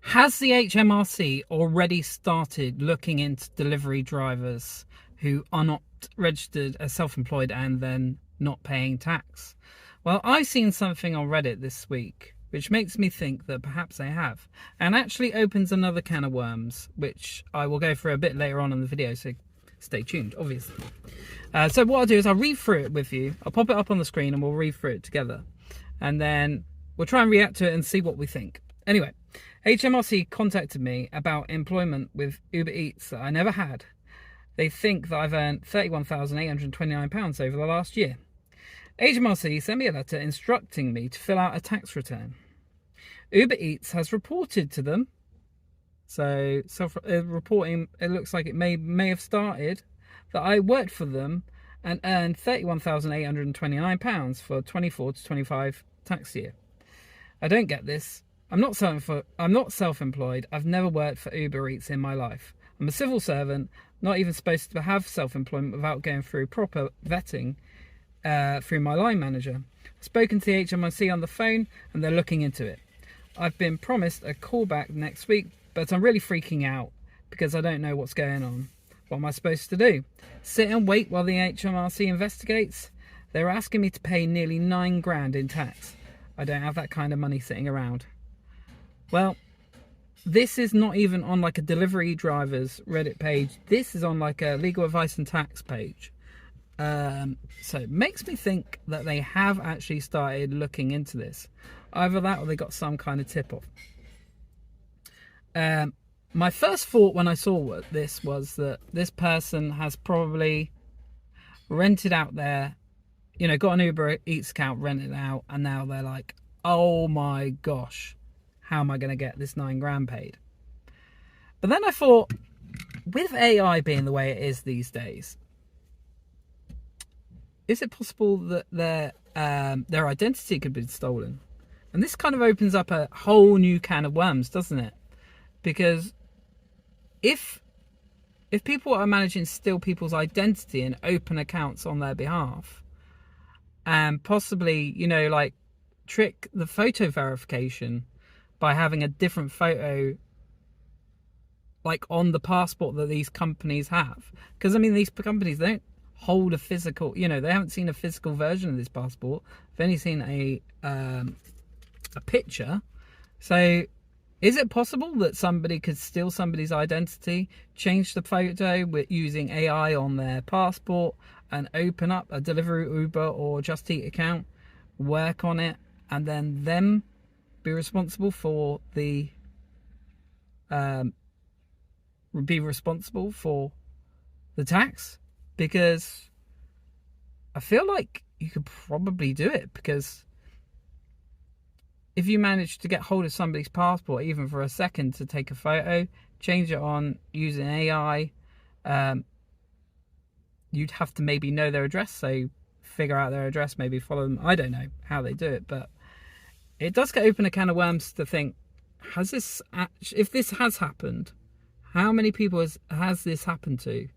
Has the HMRC already started looking into delivery drivers who are not registered as self-employed and then not paying tax? Well, I've seen something on Reddit this week which makes me think that perhaps they have, and actually opens another can of worms, which I will go through a bit later on in the video, so stay tuned, obviously. So what I'll do is I'll read through it with you. I'll pop it up on the screen and we'll read through it together. And then we'll try and react to it and see what we think. Anyway, HMRC contacted me about employment with Uber Eats that I never had. They think that I've earned £31,829 over the last year. HMRC sent me a letter instructing me to fill out a tax return. Uber Eats has reported to them, so self-reporting, it looks like it may have started, that I worked for them and earned £31,829 for 24 to 25 tax year. I don't get this. I'm not self-employed. I've never worked for Uber Eats in my life. I'm a civil servant, not even supposed to have self-employment without going through proper vetting through my line manager. I've spoken to the HMRC on the phone and they're looking into it. I've been promised a call back next week, but I'm really freaking out because I don't know what's going on. What am I supposed to do? Sit and wait while the HMRC investigates? They're asking me to pay nearly £9,000 in tax. I don't have that kind of money sitting around. Well, this is not even on like a delivery driver's Reddit page. This is on like a legal advice and tax page. So it makes me think that they have actually started looking into this. Either that or they got some kind of tip off. My first thought when I saw this was that this person has probably rented out their, got an Uber Eats account, rented it out, and now they're like, oh my gosh, how am I going to get this £9,000 paid? But then I thought, with AI being the way it is these days, is it possible that their identity could be stolen? And this kind of opens up a whole new can of worms, doesn't it? Because if people are managing to steal people's identity and open accounts on their behalf, and possibly, like trick the photo verification by having a different photo like on the passport that these companies have. Because, I mean, these companies don't hold a physical, they haven't seen a physical version of this passport. They've only seen a picture. So is it possible that somebody could steal somebody's identity, change the photo with using AI on their passport, and open up a Deliveroo, Uber, or Just Eat account, work on it, and then them be responsible for the tax? Because I feel like you could probably do it, because if you manage to get hold of somebody's passport, even for a second, to take a photo, change it on using AI, you'd have to maybe know their address, so figure out their address, maybe follow them. I don't know how they do it, but it does get open a can of worms to think, if this has happened, how many people has this happened to?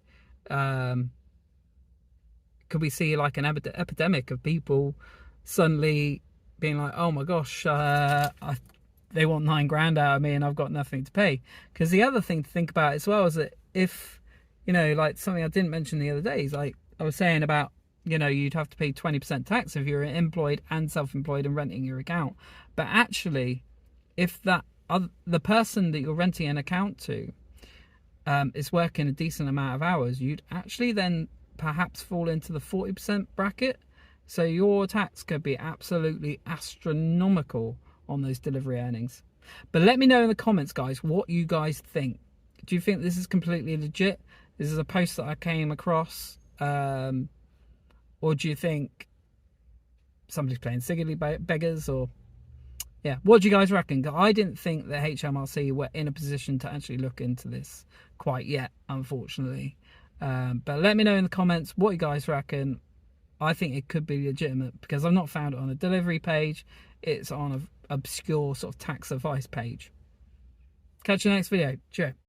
Could we see like an epidemic of people suddenly being like, oh my gosh, they want £9,000 out of me and I've got nothing to pay? Because the other thing to think about as well is that if, like something I didn't mention the other day is like I was saying about, you'd have to pay 20% tax if you're employed and self-employed and renting your account. But actually, if the person that you're renting an account to is working a decent amount of hours, you'd actually then perhaps fall into the 40% bracket. So your tax could be absolutely astronomical on those delivery earnings. But let me know in the comments, guys, what you guys think. Do you think this is completely legit? This is a post that I came across, or do you think somebody's playing silly beggars? Or yeah, what do you guys reckon? I didn't think the HMRC were in a position to actually look into this quite yet, unfortunately. But let me know in the comments what you guys reckon. I think it could be legitimate, because I've not found it on a delivery page. It's on an obscure sort of tax advice page. Catch you next video. Cheers.